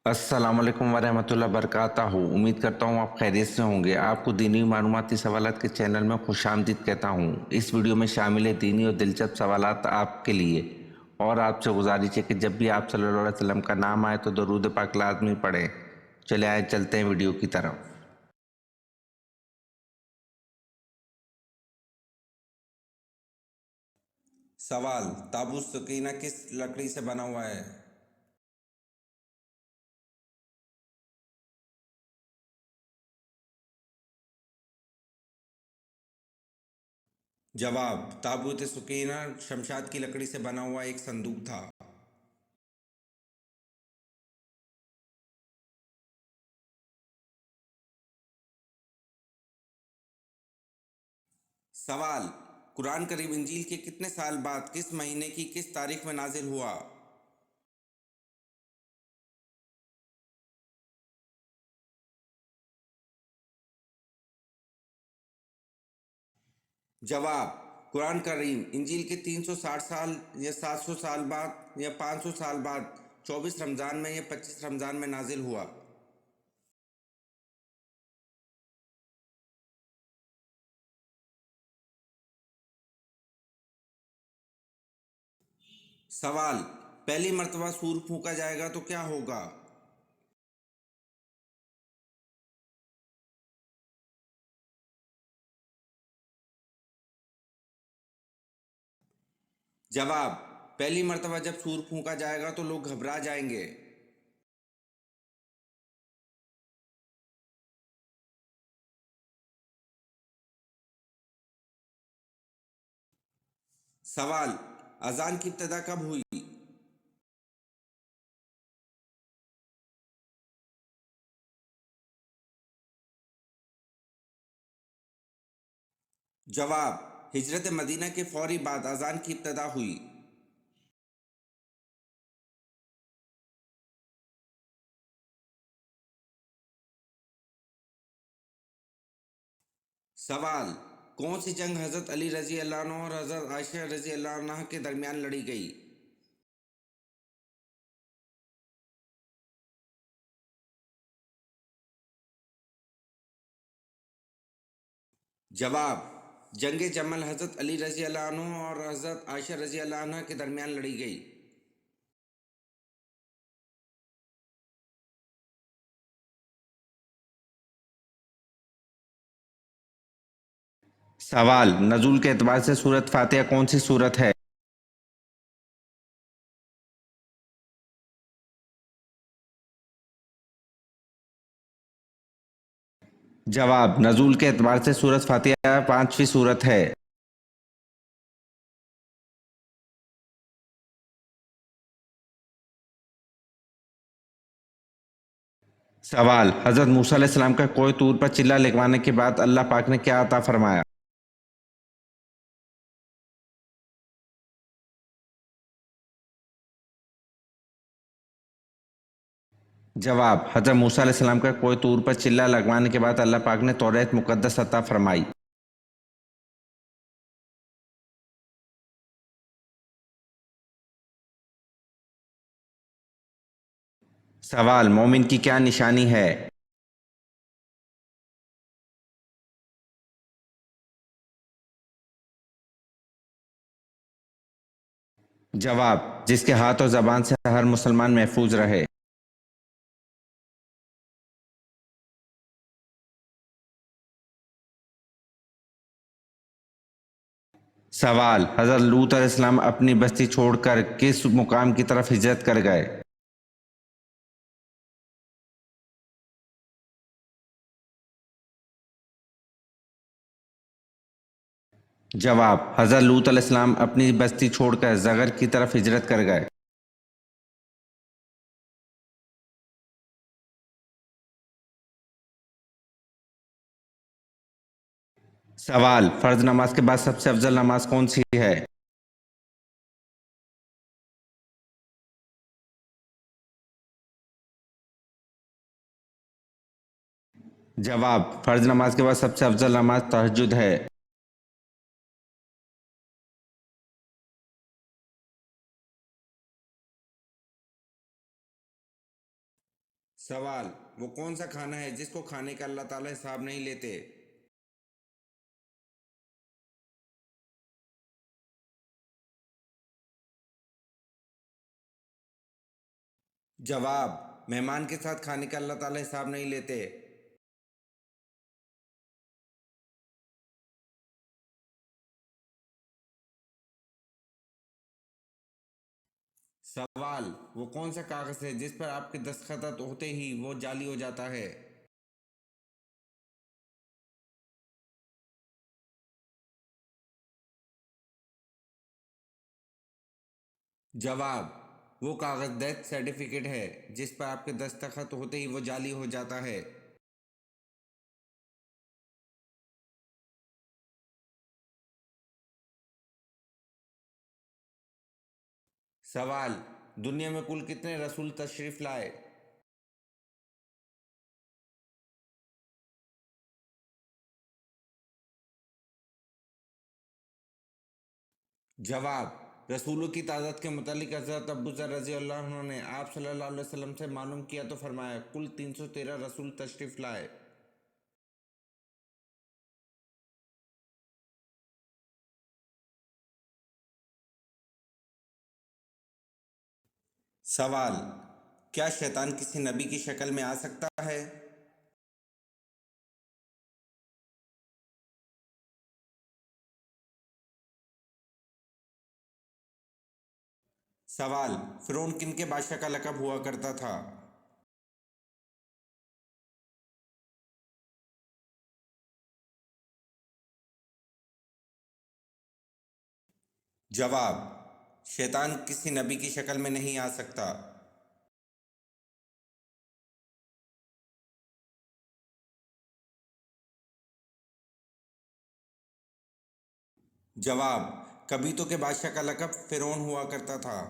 अस्सलाम वालेकुम वरहमतुल्लाहि वबरकातुहू। उम्मीद करता हूँ आप खैरियत से होंगे। आपको दीनी मालूमाती सवालात के चैनल में खुशामदीद कहता हूँ। इस वीडियो में शामिल है दीनी और दिलचस्प सवालात आपके लिए। और आपसे गुजारिश है कि जब भी आप सल्लल्लाहु अलैहि वसल्लम का नाम आए तो दरूद पाक लाज़मी पढ़ें। चले आए चलते हैं वीडियो की तरफ। सवाल: ताबूत सकीना किस लकड़ी से बना हुआ है? जवाब: ताबूत सकीना शमशाद की लकड़ी से बना हुआ एक संदूक था। सवाल: कुरान करीम इंजील के कितने साल बाद किस महीने की किस तारीख में नाजिल हुआ? जवाब: कुरान करीम इंजील के 360 साल या 700 साल बाद या 500 साल बाद 24 रमज़ान में या 25 रमज़ान में नाजिल हुआ। सवाल: पहली मर्तबा सूर फूंका जाएगा तो क्या होगा? जवाब: पहली मर्तबा जब सूर फूंका जाएगा तो लोग घबरा जाएंगे। सवाल: अजान की इब्तिदा कब हुई? जवाब: हिजरत मदीना के फौरी बाद अजान की इब्तिदा हुई। सवाल: कौन सी जंग हज़रत अली रजी अल्लाह अन्हु और हज़रत आयशा रजी अल्लाह अन्हा के दरमियान लड़ी गई? जवाब: जंग जमल हज़रत अली रजी अल्लाह अन्हु और हज़रत आयशा रजी अल्लाह अन्हा के दरमियान लड़ी गई। सवाल: नज़ूल के एतबार से सूरत फातिहा कौन सी सूरत है? जवाब: नज़ूल के एतबार से सूरत फातिहा पांचवी सूरत है। सवाल: हज़रत मूसा अलैहिस्सलाम का कोह तूर पर चिल्ला लगवाने के बाद अल्लाह पाक ने क्या अता फरमाया? जवाब: हज़रत मूसा अलैहिस्सलाम का कोह तूर पर चिल्ला लगवाने के बाद अल्लाह पाक ने तौरात मुक़द्दस अता फरमाई। सवाल: मोमिन की क्या निशानी है? जवाब: जिसके हाथ और ज़बान से हर मुसलमान महफूज रहे। सवाल: हज़रत लूत अलैहिस्सलाम अपनी बस्ती छोड़कर किस मुकाम की तरफ हिजरत कर गए? जवाब: हज़रत लूत अलैहिस्सलाम अपनी बस्ती छोड़कर ज़गर की तरफ हिजरत कर गए। सवाल: फ़र्ज नमाज के बाद सबसे अफजल नमाज कौन सी है? जवाब: फ़र्ज नमाज के बाद सबसे अफजल नमाज तहज्जुद है। سوال: وہ کون سا کھانا ہے جس کو کھانے کا اللہ تعالیٰ حساب نہیں لیتے؟ جواب: مہمان کے ساتھ کھانے کا اللہ تعالیٰ حساب نہیں لیتے۔ سوال: وہ کون سا کاغذ ہے جس پر آپ کے دستخط ہوتے ہی وہ جعلی ہو جاتا ہے؟ جواب: وہ کاغذ ڈیتھ سرٹیفکیٹ ہے جس پر آپ کے دستخط ہوتے ہی وہ جعلی ہو جاتا ہے۔ سوال: دنیا میں کل کتنے رسول تشریف لائے؟ جواب: رسولوں کی تعداد کے متعلق حضرت ابو ذر رضی اللہ عنہ نے آپ صلی اللہ علیہ وسلم سے معلوم کیا تو فرمایا کل 313 رسول تشریف لائے۔ سوال: کیا شیطان کسی نبی کی شکل میں آ سکتا ہے؟ سوال: فرعون کن کے بادشاہ کا لقب ہوا کرتا تھا؟ جواب: شیطان کسی نبی کی شکل میں نہیں آ سکتا۔ جواب: کبیتوں کے بادشاہ کا لقب فرعون ہوا کرتا تھا۔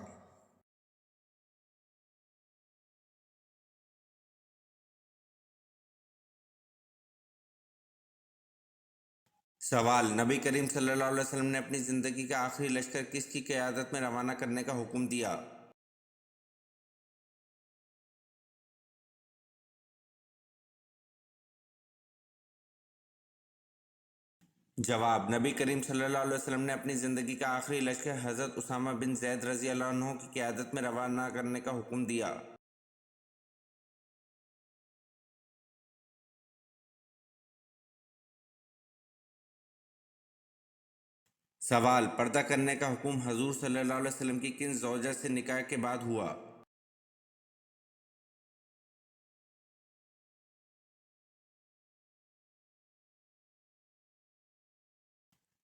سوال: نبی کریم صلی اللہ علیہ وسلم نے اپنی زندگی کا آخری لشکر کس کی قیادت میں روانہ کرنے کا حکم دیا؟ جواب: نبی کریم صلی اللہ علیہ وسلم نے اپنی زندگی کا آخری لشکر حضرت اسامہ بن زید رضی اللہ عنہ کی قیادت میں روانہ کرنے کا حکم دیا۔ سوال: پردہ کرنے کا حکم حضور صلی اللہ علیہ وسلم کی کن زوجہ سے نکاح کے بعد ہوا؟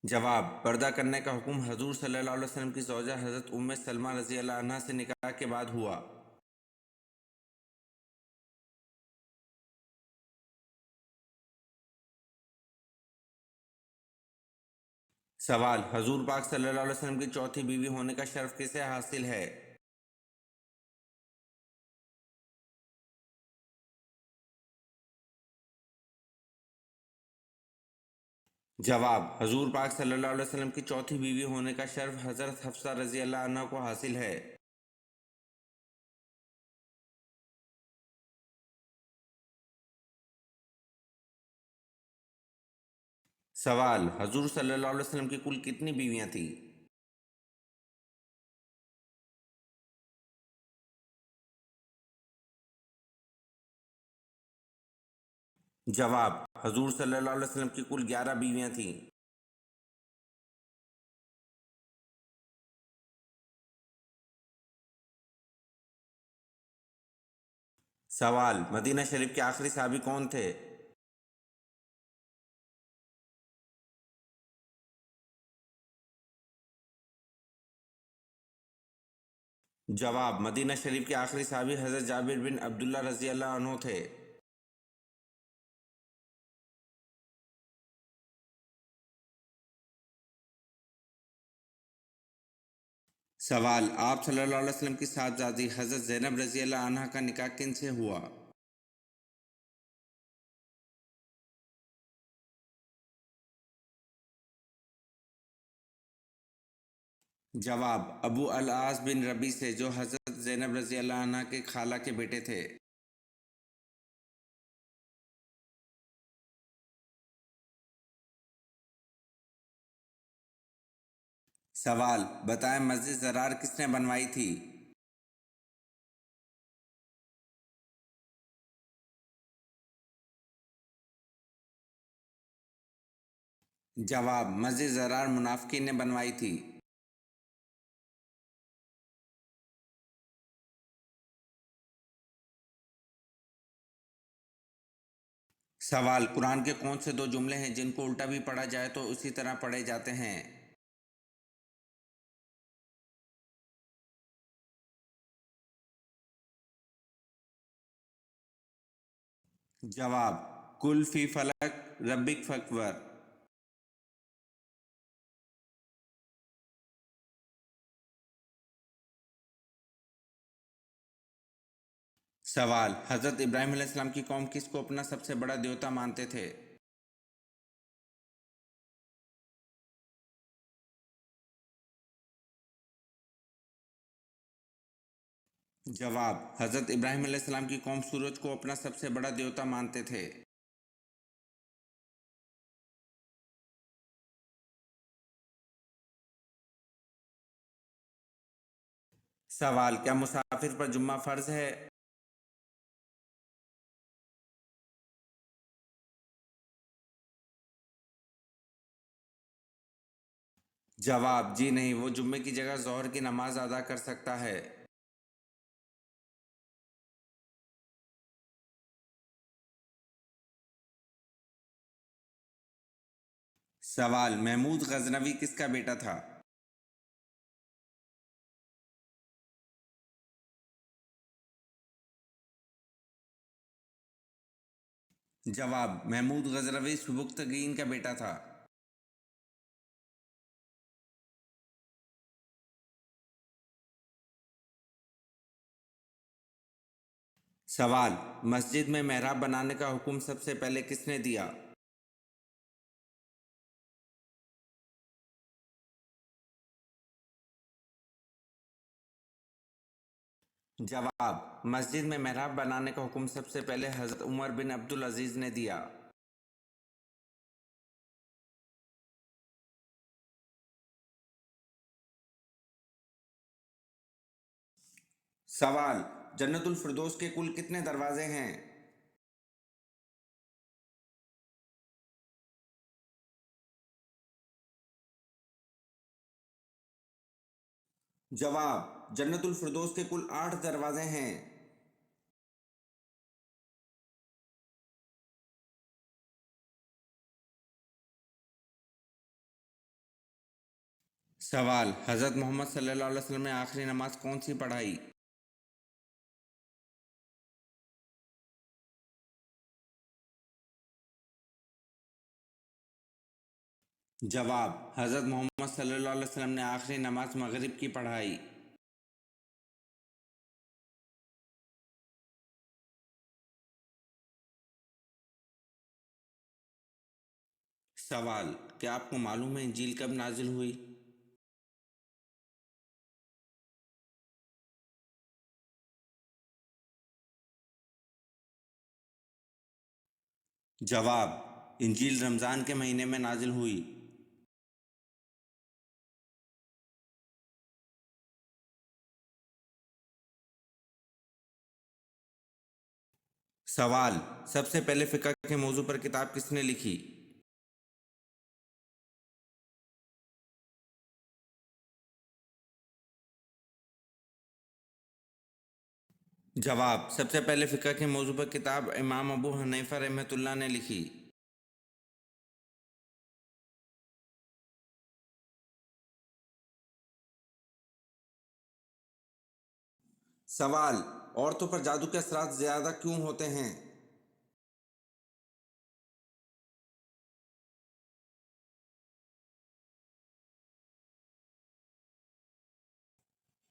جواب: پردہ کرنے کا حکم حضور صلی اللہ علیہ وسلم کی زوجہ حضرت ام سلمہ رضی اللہ عنہ سے نکاح کے بعد ہوا۔ سوال: حضور پاک صلی اللہ علیہ وسلم کی چوتھی بیوی ہونے کا شرف کسے حاصل ہے؟ جواب: حضور پاک صلی اللہ علیہ وسلم کی چوتھی بیوی ہونے کا شرف حضرت حفصہ رضی اللہ عنہ کو حاصل ہے۔ سوال: حضور صلی اللہ علیہ وسلم کی کل کتنی بیویاں تھیں؟ جواب: حضور صلی اللہ علیہ وسلم کی کل 11 بیویاں تھیں۔ سوال: مدینہ شریف کے آخری صحابی کون تھے؟ جواب: مدینہ شریف کے آخری صحابی حضرت جابر بن عبداللہ رضی اللہ عنہ تھے۔ سوال: آپ صلی اللہ علیہ وسلم کی صاحبزادی حضرت زینب رضی اللہ عنہ کا نکاح کن سے ہوا؟ جواب: ابو العاص بن ربیع سے، جو حضرت زینب رضی اللہ عنہ کے خالہ کے بیٹے تھے۔ سوال: بتائیں مسجد زرار کس نے بنوائی تھی؟ جواب: مسجد زرار منافقین نے بنوائی تھی۔ سوال: قرآن کے کون سے دو جملے ہیں جن کو الٹا بھی پڑھا جائے تو اسی طرح پڑھے جاتے ہیں؟ جواب: کل فی فلک ربک فکور۔ سوال: حضرت ابراہیم علیہ السلام کی قوم کس کو اپنا سب سے بڑا دیوتا مانتے تھے؟ جواب: حضرت ابراہیم علیہ السلام کی قوم سورج کو اپنا سب سے بڑا دیوتا مانتے تھے۔ سوال: کیا مسافر پر جمعہ فرض ہے؟ جواب: جی نہیں، وہ جمعے کی جگہ ظہر کی نماز ادا کر سکتا ہے۔ سوال: محمود غزنوی کس کا بیٹا تھا؟ جواب: محمود غزنوی سبکتگین کا بیٹا تھا۔ سوال: مسجد میں محراب بنانے کا حکم سب سے پہلے کس نے دیا؟ جواب: مسجد میں محراب بنانے کا حکم سب سے پہلے حضرت عمر بن عبدالعزیز نے دیا۔ سوال: جنت الفردوس کے کل کتنے دروازے ہیں؟ جواب: جنت الفردوس کے کل 8 دروازے ہیں۔ سوال: حضرت محمد صلی اللہ علیہ وسلم نے آخری نماز کون سی پڑھائی؟ جواب: حضرت محمد صلی اللہ علیہ وسلم نے آخری نماز مغرب کی پڑھائی۔ سوال: کیا آپ کو معلوم ہے انجیل کب نازل ہوئی؟ جواب: انجیل رمضان کے مہینے میں نازل ہوئی۔ سوال: سب سے پہلے فقہ کے موضوع پر کتاب کس نے لکھی؟ جواب: سب سے پہلے فقہ کے موضوع پر کتاب امام ابو حنیفہ رحمۃ اللہ نے لکھی۔ سوال: عورتوں پر جادو کے اثرات زیادہ کیوں ہوتے ہیں؟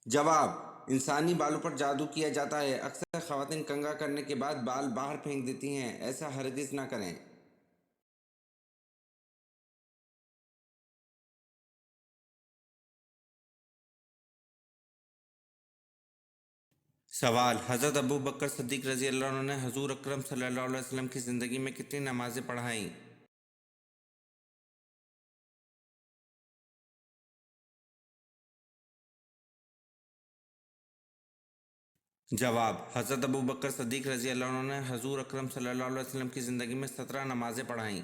جواب: انسانی بالوں پر جادو کیا جاتا ہے۔ اکثر خواتین کنگھا کرنے کے بعد بال باہر پھینک دیتی ہیں، ایسا ہرگز نہ کریں۔ سوال: حضرت ابو بکر صدیق رضی اللہ عنہ نے حضور اکرم صلی اللہ علیہ وسلم کی زندگی میں کتنی نمازیں پڑھائیں؟ जवाब: हज़रत अबू बकर सद्दीक़ रज़ी अल्लाह अन्हु ने हज़ूर अकरम सल्लल्लाहु अलैहि वसल्लम की ज़िंदगी में 17 नमाज़ें पढ़ाईं।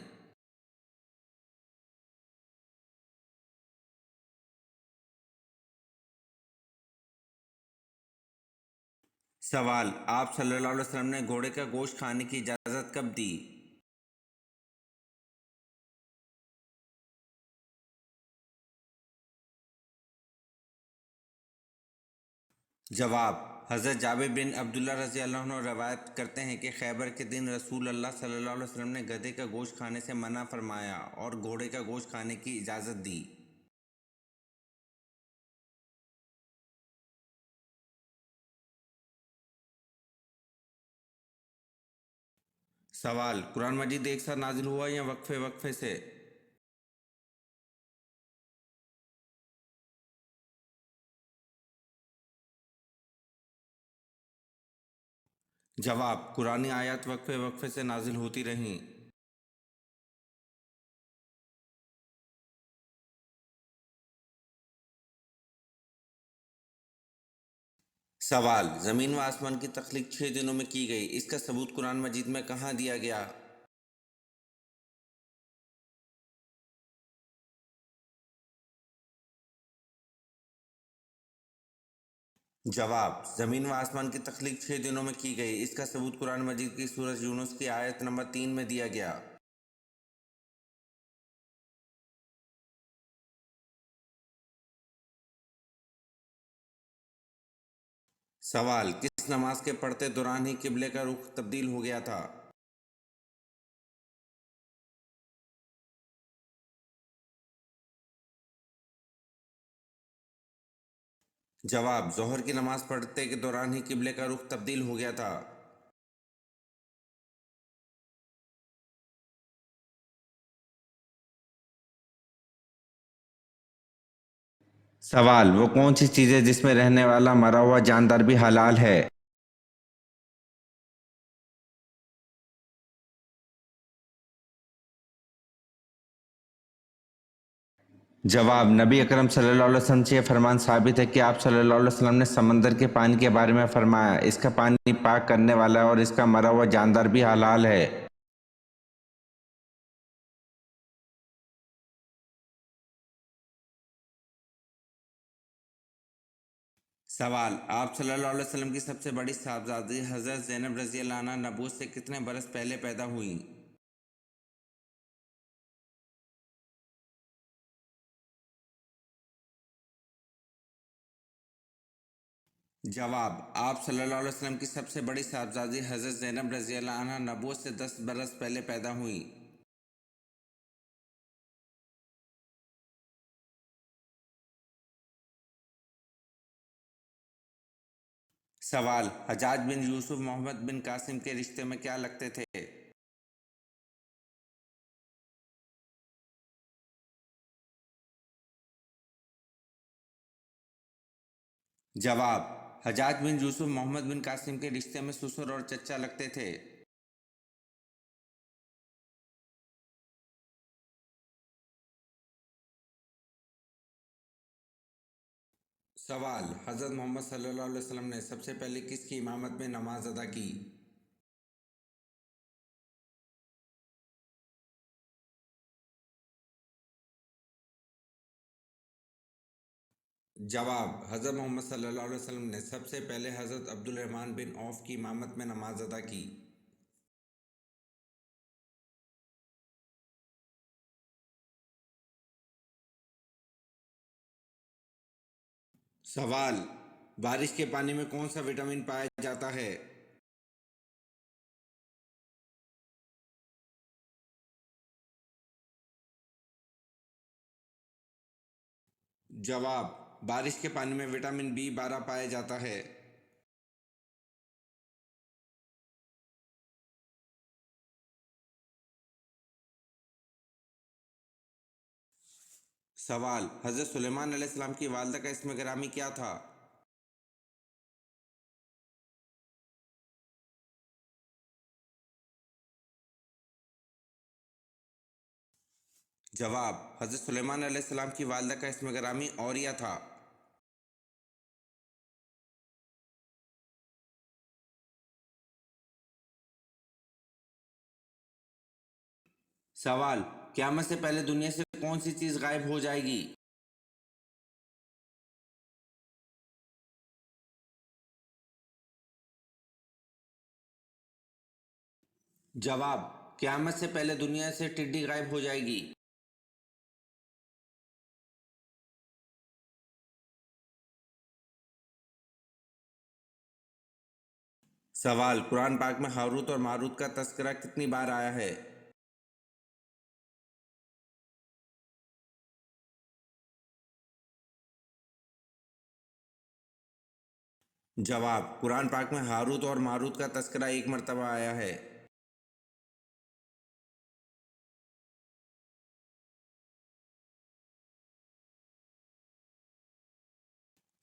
सवाल: आप सल्लल्लाहु अलैहि वसल्लम ने घोड़े का गोश्त खाने की इजाज़त कब दी? जवाब: हज़रत जाबिर बिन अब्दुल्लाह रज़ी अल्लाह अन्हु रवायत करते हैं कि खैबर के दिन रसूल अल्लाह सल्लल्लाहु अलैहि वसल्लम ने गधे का गोश्त खाने से मना फरमाया और घोड़े का गोश्त खाने की इजाज़त दी। सवाल: कुरान मजीद एक साथ नाजिल हुआ या वक्फे वक्फे से? जवाब: कुरानी आयत वक्फे वक्फे से नाजिल होती रहीं। सवाल: ज़मीन व आसमान की तख्लीक 6 दिनों में की गई, इसका सबूत कुरान मजीद में कहाँ दिया गया? जवाब: ज़मीन व आसमान की तख्लीक 6 दिनों में की गई, इसका सबूत कुरान मजीद की सूरह यूनुस की आयत नंबर 3 में दिया गया। सवाल: किस नमाज के पढ़ते दौरान ही किबले का रुख तब्दील हो गया था? जवाब: ज़ोहर की नमाज पढ़ते के दौरान ही किबले का रुख तब्दील हो गया था। सवाल: वो कौन सी चीज़ है जिसमें रहने वाला मरा हुआ जानदार भी हलाल है? जवाब: नबी अकरम सल्लल्लाहु अलैहि वसल्लम से यह फरमान साबित है कि आप सल्लल्लाहु अलैहि वसल्लम ने समंदर के पानी के बारे में फरमाया, इसका पानी पाक करने वाला है और इसका मरा हुआ जानदार भी हलाल है। सवाल: आप सल्लल्लाहु अलैहि वसल्लम की सबसे बड़ी साहबजादी हज़रत ज़ैनब रज़ी अल्लाह अन्हा नबूवत से कितने बरस पहले पैदा हुई? जवाब: आप सल्लल्लाहु अलैहि वसल्लम की सबसे बड़ी साहबजादी हज़रत ज़ैनब रज़ी अल्लाह अन्हा नबूवत से 10 बरस पहले पैदा हुई। सवाल: हज्जाज बिन यूसुफ मोहम्मद बिन कासिम के रिश्ते में क्या लगते थे? जवाब: हज्जाज बिन यूसुफ मोहम्मद बिन कासिम के रिश्ते में ससुर और चचा लगते थे। सवाल: हज़रत मोहम्मद सल्लल्लाहु अलैहि वसल्लम ने सबसे पहले किसकी इमामत में नमाज अदा की? जवाब: हज़रत मोहम्मद सल्लल्लाहु अलैहि वसल्लम ने सबसे पहले हज़रत अब्दुल रहमान बिन औफ की इमामत में नमाज अदा की। सवाल: बारिश के पानी में कौन सा विटामिन पाया जाता है? जवाब: बारिश के पानी में विटामिन B12 पाया जाता है। सवाल: हज़रत सुलेमान अलैहिस्सलाम की वालदा का इस्म गिरामी क्या था? जवाब: हज़रत सुलेमान अलैहिस्सलाम की वालदा का इस्म गिरामी औरिया था। सवाल, क़यामत से पहले दुनिया से कौन सी चीज गायब हो जाएगी? जवाब, क़यामत से पहले दुनिया से टिड्डी गायब हो जाएगी। सवाल, कुरान पाक में हारूत और मारूत का तस्करा कितनी बार आया है? जवाब, कुरान पाक में हारूत और मारूत का तस्करा एक मर्तबा आया है।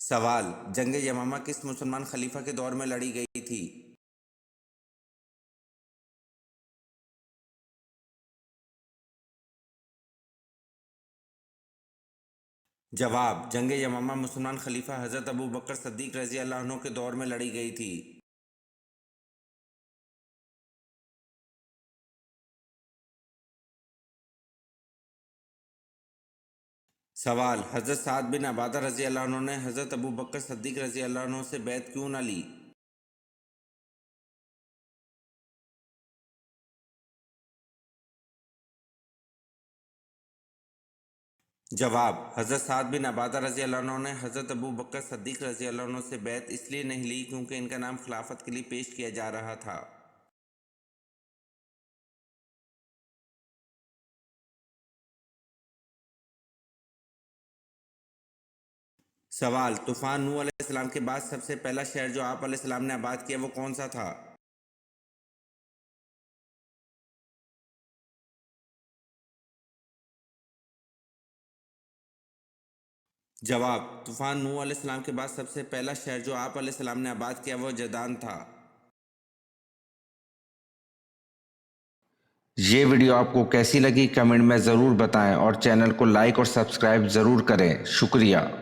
सवाल, जंग यमामा किस मुसलमान खलीफा के दौर में लड़ी गई थी? जवाब, जंग यमामा मुसलमान खलीफा हज़रत अबू बकर सिद्दीक़ रज़ी अल्लाह अन्हु के दौर में लड़ी गई थी। सवाल, हज़रत साद बिन अबादा रज़ी अल्लाह अन्हु ने हज़रत अबू बकर सिद्दीक़ रज़ी अल्लाह अन्हु से बैत क्यों न ली? जवाब, हज़रत साद बिन अबादा रज़ी अल्लाह अन्हु ने हज़रत अबू बकर सिद्दीक़ रज़ी अल्लाह अन्हु से बैत इसलिए नहीं ली क्योंकि इनका नाम खिलाफत के लिए पेश किया जा रहा था। सवाल, तूफ़ान नूह अलैहिस्सलाम के बाद सबसे पहला शहर जो आप अलैहिस्सलाम ने आबाद किया वो कौन सा था? जवाब, तूफ़ान नूह अलैहिस्सलाम के बाद सबसे पहला शहर जो आप अलैहिस्सलाम ने आबाद किया वो जदान था। ये वीडियो आपको कैसी लगी कमेंट में ज़रूर बताएं और चैनल को लाइक और सब्सक्राइब ज़रूर करें। शुक्रिया।